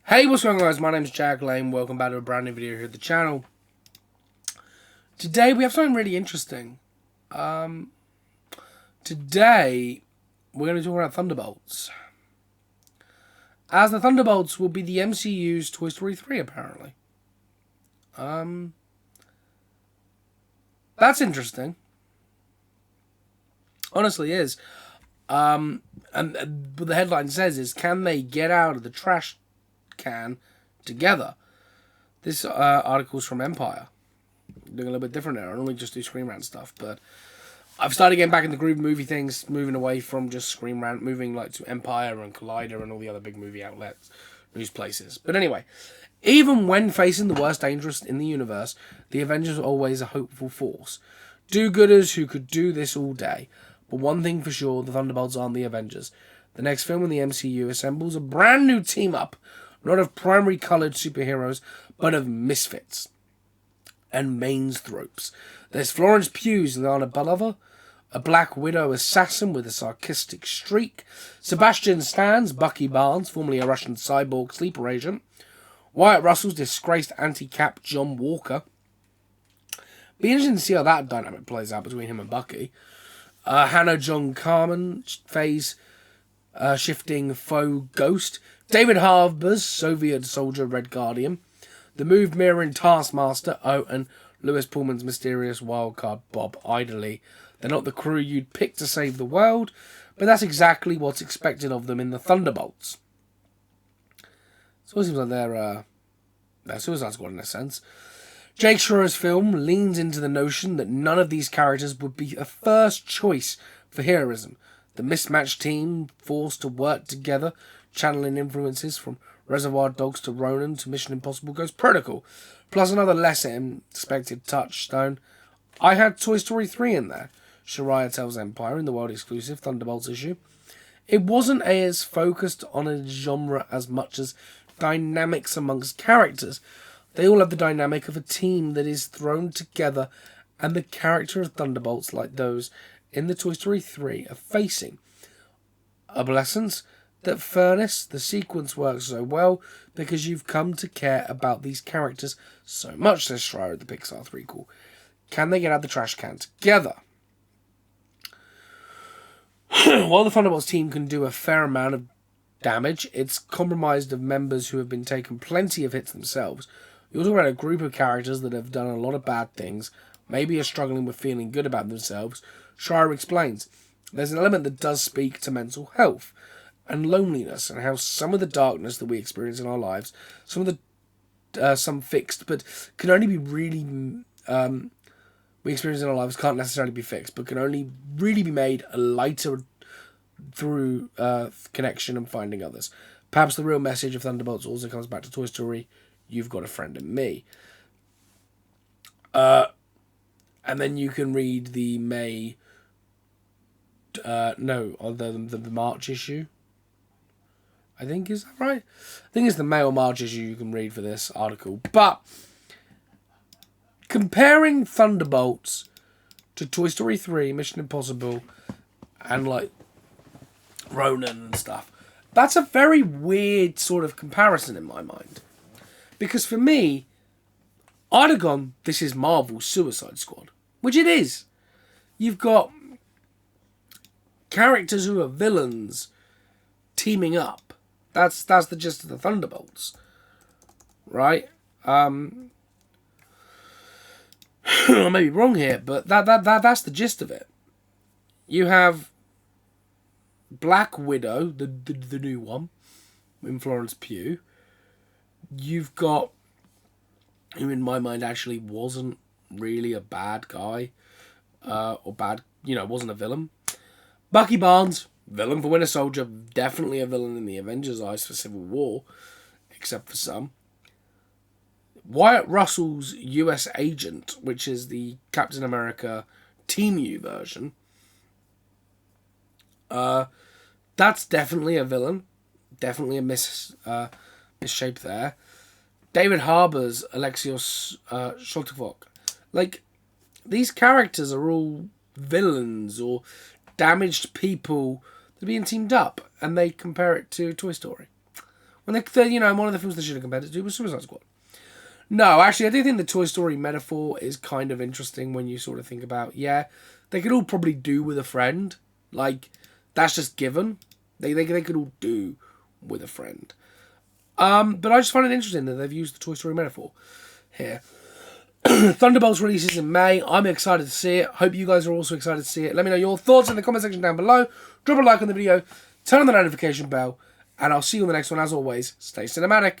Hey, what's going on, guys? My name's Jack Lane. Welcome back to a brand new video here at the channel. Today we have something really interesting. Today we're going to talk about Thunderbolts. As the Thunderbolts will be the MCU's Toy Story 3, apparently. That's interesting. Honestly, is. And what the headline says is, can they get out of the trash can together? This article's from Empire. Doing a little bit different there. I normally just do Screen Rant stuff, but I've started getting back into groove movie things, moving away from just Screen Rant, moving like to Empire and Collider and all the other big movie outlets, news places. But anyway, even when facing the worst dangerous in the universe, the Avengers are always a hopeful force. Do-gooders who could do this all day. But one thing for sure, the Thunderbolts aren't the Avengers. The next film in the MCU assembles a brand new team-up, not of primary coloured superheroes, but of misfits and mainstropes. There's Florence Pugh's Lana Belova, a Black Widow assassin with a sarcastic streak, Sebastian Stan's Bucky Barnes, formerly a Russian cyborg sleeper agent, Wyatt Russell's disgraced anti-Cap John Walker. Be interesting to see how that dynamic plays out between him and Bucky. Hannah John Carmen, phase shifting faux ghost, David Harbour's Soviet soldier Red Guardian, the move mirroring Taskmaster, and Lewis Pullman's mysterious wildcard Bob Idley. They're not the crew you'd pick to save the world, but that's exactly what's expected of them in the Thunderbolts. So it seems like they're Suicide Squad in a sense. Jake Schroer's film leans into the notion that none of these characters would be a first choice for heroism. The mismatched team forced to work together, channeling influences from Reservoir Dogs to Ronin to Mission Impossible Ghost Protocol. Plus another less expected touchstone. I had Toy Story 3 in there. Shariah tells Empire in the world exclusive Thunderbolts issue. It wasn't as focused on a genre as much as dynamics amongst characters. They all have the dynamic of a team that is thrown together, and the character of Thunderbolts, like those in the Toy Story 3, are facing adolescence. That furnace, the sequence works so well because you've come to care about these characters so much, says Schreier of the Pixar threequel. Can they get out the trash can together? While the Thunderbolts team can do a fair amount of damage, it's comprised of members who have been taking plenty of hits themselves. You're talking about a group of characters that have done a lot of bad things, maybe are struggling with feeling good about themselves. Schreier explains, there's an element that does speak to mental health and loneliness, and how some of the darkness that we experience in our lives, some fixed, but can only be really, we experience in our lives can't necessarily be fixed, but can only really be made lighter through connection and finding others. Perhaps the real message of Thunderbolts also comes back to Toy Story, you've got a friend in me. And then you can read the the March issue. I think, is that right? I think it's the May or March issue you can read for this article. But comparing Thunderbolts to Toy Story 3, Mission Impossible, and like Ronin and stuff, that's a very weird sort of comparison in my mind. Because for me, I'd have gone, this is Marvel's Suicide Squad. Which it is. You've got characters who are villains teaming up. That's the gist of the Thunderbolts. Right? I may be wrong here, but that's the gist of it. You have Black Widow, the new one, in Florence Pugh. You've got, who in my mind actually wasn't really a bad guy, wasn't a villain. Bucky Barnes, villain for Winter Soldier, definitely a villain in the Avengers' eyes for Civil War, except for some. Wyatt Russell's US Agent, which is the Captain America Team U version, that's definitely a villain. Definitely a misshape there. David Harbour's Alexios Sholtovok. Like, these characters are all villains or damaged people that are being teamed up, and they compare it to Toy Story. When one of the films they should have compared it to was Suicide Squad. No, actually, I do think the Toy Story metaphor is kind of interesting when you sort of think about, they could all probably do with a friend. Like, that's just given. They could all do with a friend. But I just find it interesting that they've used the Toy Story metaphor here. Thunderbolts releases in May. I'm excited to see it. Hope you guys are also excited to see it. Let me know your thoughts in the comment section down below. Drop a like on the video. Turn on the notification bell. And I'll see you on the next one. As always, stay cinematic.